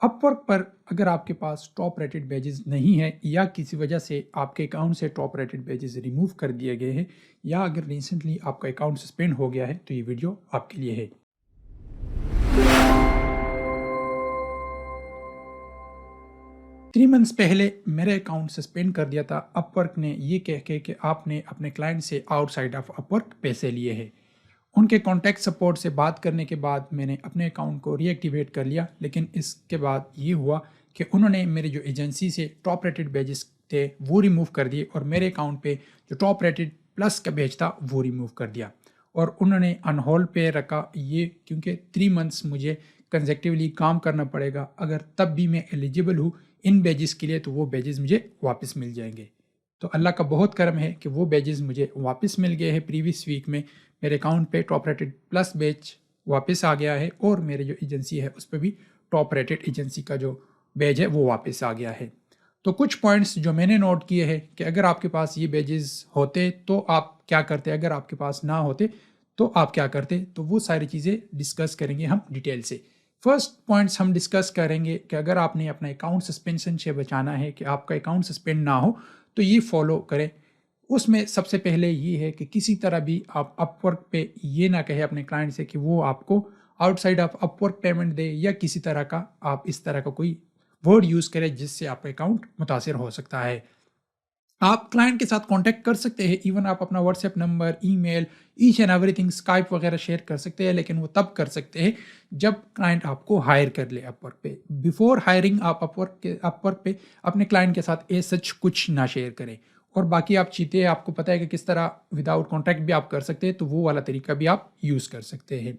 Upwork पर अगर आपके पास टॉप रेटेड पेजेस नहीं है या किसी वजह से आपके अकाउंट से टॉप रेटेड पेजेस रिमूव कर दिए गए हैं या अगर रिसेंटली आपका अकाउंट सस्पेंड हो गया है तो ये वीडियो आपके लिए है। 3 मंथ्स पहले मेरे अकाउंट सस्पेंड कर दिया था अपवर्क ने ये कह के कि आपने अपने क्लाइंट से आउटसाइड ऑफ अपवर्क पैसे लिए हैं। उनके कॉन्टैक्ट सपोर्ट से बात करने के बाद मैंने अपने अकाउंट को रीएक्टिवेट कर लिया, लेकिन इसके बाद ये हुआ कि उन्होंने मेरी जो एजेंसी से टॉप रेटेड बैजेस थे वो रिमूव कर दिए और मेरे अकाउंट पे जो टॉप रेटेड प्लस का बैज था वो रिमूव कर दिया और उन्होंने अनहोल्ड पे रखा ये, क्योंकि 3 मंथ्स मुझे कंसेक्टिवली काम करना पड़ेगा। अगर तब भी मैं एलिजिबल हूँ इन बैजेस के लिए तो वो बैजेस मुझे वापस मिल जाएंगे। तो अल्लाह का बहुत करम है कि वो बैजेस मुझे वापस मिल गए हैं। प्रीवियस वीक में मेरे अकाउंट पे टॉप रेटेड प्लस बैज वापस आ गया है और मेरे जो एजेंसी है उस पर भी टॉप रेटेड एजेंसी का जो बैज है वो वापस आ गया है। तो कुछ पॉइंट्स जो मैंने नोट किए हैं कि अगर आपके पास ये बैजेस होते तो आप क्या करते, अगर आपके पास ना होते तो आप क्या करते, तो वो सारी चीज़ें डिस्कस करेंगे हम डिटेल से। फर्स्ट पॉइंट्स हम डिस्कस करेंगे कि अगर आपने अपना अकाउंट सस्पेंशन से बचाना है कि आपका अकाउंट सस्पेंड ना हो तो ये फॉलो करें। उसमें सबसे पहले ये है कि किसी तरह भी आप अपवर्क पे ये ना कहे अपने क्लाइंट से कि वो आपको आउटसाइड ऑफ अपवर्क पेमेंट दे या किसी तरह का आप इस तरह का कोई वर्ड यूज़ करें जिससे आपका अकाउंट मुतासिर हो सकता है। आप क्लाइंट के साथ कांटेक्ट कर सकते हैं, इवन आप अपना WhatsApp number, email, each and everything, Skype वगैरह शेयर कर सकते हैं, लेकिन वो तब कर सकते हैं जब क्लाइंट आपको हायर कर ले अपवर्क पे। बिफोर हायरिंग आप अपवर्क पे अपने क्लाइंट के साथ ए सच कुछ ना शेयर करें। और बाकी आप चीते आपको पता है कि किस तरह विदाउट कॉन्टैक्ट भी आप कर सकते हैं, तो वो वाला तरीका भी आप यूज़ कर सकते हैं।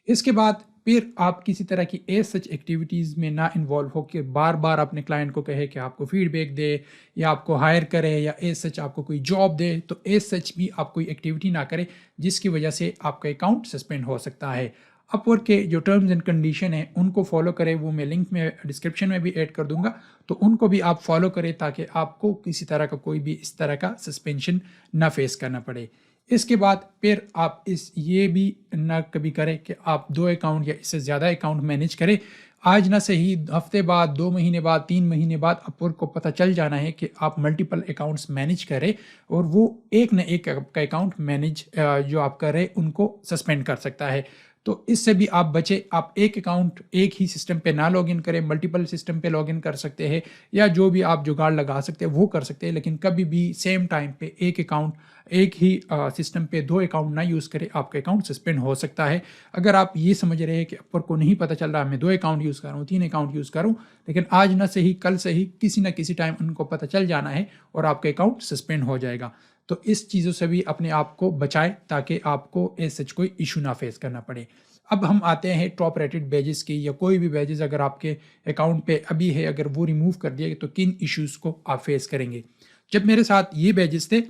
इसके बाद फिर आप किसी तरह की ए सच एक्टिविटीज़ में ना इन्वॉल्व हो कि बार बार अपने क्लाइंट को कहे कि आपको फीडबैक दे या आपको हायर करे या ए सच आपको कोई जॉब दे, तो ए सच भी आप कोई एक्टिविटी ना करें जिसकी वजह से आपका अकाउंट सस्पेंड हो सकता है। अपवर्क के जो टर्म्स एंड कंडीशन है उनको फॉलो करें, वो मैं लिंक में डिस्क्रिप्शन में भी ऐड कर दूंगा, तो उनको भी आप फॉलो करें ताकि आपको किसी तरह का कोई भी इस तरह का सस्पेंशन ना फेस करना पड़े। इसके बाद फिर आप इस ये भी ना कभी करें कि आप 2 अकाउंट या इससे ज़्यादा अकाउंट मैनेज करें। आज ना सही हफ्ते बाद, 2 महीने बाद, 3 महीने बाद अपवर्क को पता चल जाना है कि आप मल्टीपल अकाउंट्स मैनेज करें और वो एक न एक का अकाउंट मैनेज जो आप कर रहे हैं उनको सस्पेंड कर सकता है। तो इससे भी आप बचे। आप एक अकाउंट एक ही सिस्टम पे ना लॉगिन करें, मल्टीपल सिस्टम पे लॉगिन कर सकते हैं या जो भी आप जुगाड़ लगा सकते हैं वो कर सकते हैं, लेकिन कभी भी सेम टाइम पे एक अकाउंट एक ही सिस्टम पे 2 अकाउंट ना यूज़ करें, आपका अकाउंट सस्पेंड हो सकता है। अगर आप ये समझ रहे हैं कि अपवर्क को नहीं पता चल रहा मैं 2 अकाउंट यूज़ कर रहा हूँ, 3 अकाउंट यूज़ कर रहा हूँ, लेकिन आज ना सही कल सही किसी ना किसी टाइम उनको पता चल जाना है और आपका अकाउंट सस्पेंड हो जाएगा। तो इस चीज़ों से भी अपने आप को बचाएं ताकि आपको ऐसे कोई इशू ना फेस करना पड़े। अब हम आते हैं टॉप रेटेड बैजेस की, या कोई भी बैजेस अगर आपके अकाउंट पे अभी है अगर वो रिमूव कर दिया तो किन इश्यूज़ को आप फेस करेंगे। जब मेरे साथ ये बैजेस थे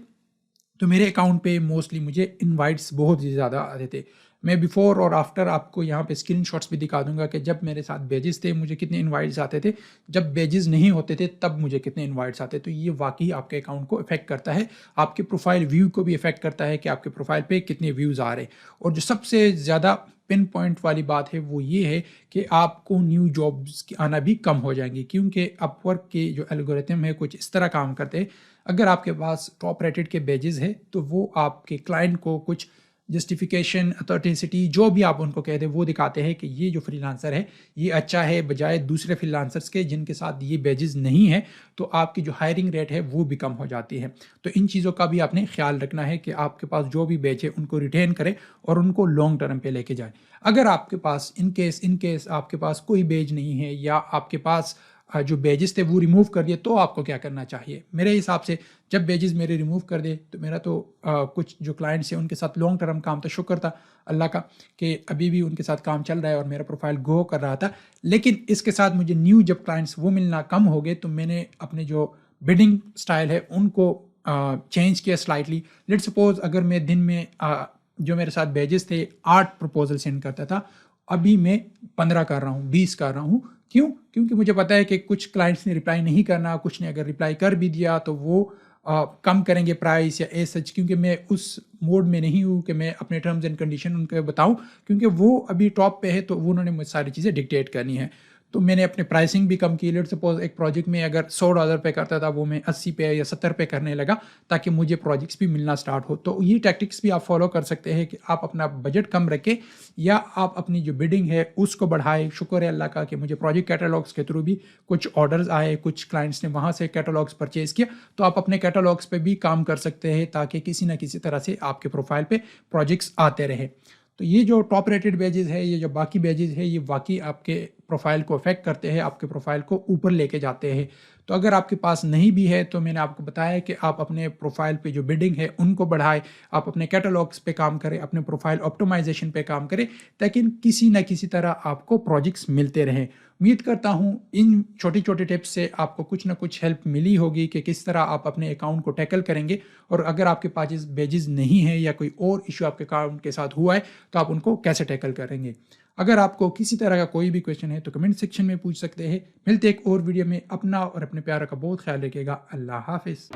तो मेरे अकाउंट पे मोस्टली मुझे इनवाइट्स बहुत ही ज़्यादा आते थे। मैं बिफोर और आफ्टर आपको यहाँ पे स्क्रीनशॉट्स भी दिखा दूंगा कि जब मेरे साथ बैजेस थे मुझे कितने इनवाइट्स आते थे, जब बैजेस नहीं होते थे तब मुझे कितने इनवाइट्स आते। तो ये वाकई आपके अकाउंट को इफेक्ट करता है, आपके प्रोफाइल व्यू को भी इफेक्ट करता है कि आपके प्रोफाइल पे कितने व्यूज़ आ रहे हैं। और जो सबसे ज़्यादा पिन पॉइंट वाली बात है वो ये है कि आपको न्यू जॉब्स आना भी कम हो जाएंगी, क्योंकि अपवर्क के जो एल्गोरिथम है कुछ इस तरह काम करते हैं। अगर आपके पास टॉप रेटेड के बैजेस है तो वो आपके क्लाइंट को कुछ जस्टिफिकेशन, अथेंटिसिटी जो भी आप उनको कह दें वो दिखाते हैं कि ये जो फ्रीलांसर है ये अच्छा है बजाय दूसरे फ्रीलांसर्स के जिनके साथ ये बैजेस नहीं है, तो आपकी जो हायरिंग रेट है वो भी कम हो जाती है। तो इन चीज़ों का भी आपने ख्याल रखना है कि आपके पास जो भी बैच है उनको रिटेन करें और उनको लॉन्ग टर्म पे लेके जाएं। अगर आपके पास इन केस आपके पास कोई बैच नहीं है या आपके पास जो बैजेस थे वो रिमूव कर दिए, तो आपको क्या करना चाहिए। मेरे हिसाब से जब बैजेस मेरे रिमूव कर दे तो मेरा तो कुछ जो क्लाइंट्स हैं उनके साथ लॉन्ग टर्म काम था, शुक्र था अल्लाह का कि अभी भी उनके साथ काम चल रहा है और मेरा प्रोफाइल ग्रो कर रहा था। लेकिन इसके साथ मुझे न्यू जब क्लाइंट्स वो मिलना कम हो गए तो मैंने अपने जो बिडिंग स्टाइल है उनको चेंज किया स्लाइटली। लेट सपोज अगर मैं दिन में जो मेरे साथ बैजेस थे 8 प्रपोजल सेंड करता था, अभी मैं 15 कर रहा हूँ, 20 कर रहा हूँ। क्यों? क्योंकि मुझे पता है कि कुछ क्लाइंट्स ने रिप्लाई नहीं करना, कुछ ने अगर रिप्लाई कर भी दिया तो वो कम करेंगे प्राइस या एज सच, क्योंकि मैं उस मोड में नहीं हूँ कि मैं अपने टर्म्स एंड कंडीशन उनको बताऊँ, क्योंकि वो अभी टॉप पे है तो वो उन्होंने मुझे सारी चीज़ें डिक्टेट करनी है। تو میں نے اپنے پرائسنگ بھی کم کی. لیٹ سپوز ایک پروجیکٹ میں اگر $100 پے کرتا تھا وہ میں 80 پہ یا 70 پہ کرنے لگا تاکہ مجھے پروجیکٹس بھی ملنا سٹارٹ ہو. تو یہ ٹیکٹکس بھی آپ فالو کر سکتے ہیں کہ آپ اپنا بجٹ کم رکھیں یا آپ اپنی جو بڈنگ ہے اس کو بڑھائیں. شکر ہے اللہ کا کہ مجھے پروجیکٹ کیٹالاگس کے تھرو بھی کچھ آرڈرز آئے, کچھ کلائنٹس نے وہاں سے کیٹالاگس پرچیز کیا. تو آپ اپنے کیٹالاگس پہ بھی کام کر سکتے ہیں تاکہ کسی نہ کسی طرح سے آپ کے پروفائل پہ پروجیکٹس آتے رہے. تو یہ جو ٹاپ ریٹڈ بیجز ہے, یہ جو باقی بیجز ہے, یہ واقعی آپ کے پروفائل کو افیکٹ کرتے ہیں, آپ کے پروفائل کو اوپر لے کے جاتے ہیں. تو اگر آپ کے پاس نہیں بھی ہے تو میں نے آپ کو بتایا کہ آپ اپنے پروفائل پہ جو بڈنگ ہے ان کو بڑھائیں, آپ اپنے کیٹالاگس پہ کام کریں, اپنے پروفائل آپٹمائزیشن پہ کام کریں تاکہ کسی نہ کسی طرح آپ کو پروجیکٹس ملتے رہیں. امید کرتا ہوں ان چھوٹی چھوٹی ٹپس سے آپ کو کچھ نہ کچھ ہیلپ ملی ہوگی کہ کس طرح آپ اپنے اکاؤنٹ کو ٹیکل کریں گے, اور اگر آپ کے پاس بیجز نہیں ہیں یا کوئی اور ایشو آپ کے اکاؤنٹ کے ساتھ ہوا ہے تو آپ ان کو کیسے ٹیکل کریں گے. اگر آپ کو کسی طرح کا کوئی بھی کویشچن ہے تو کمنٹ سیکشن میں پوچھ سکتے ہیں. ملتے ایک اور ویڈیو میں. اپنا اور اپنے پیاروں کا بہت خیال رکھیے گا. اللہ حافظ.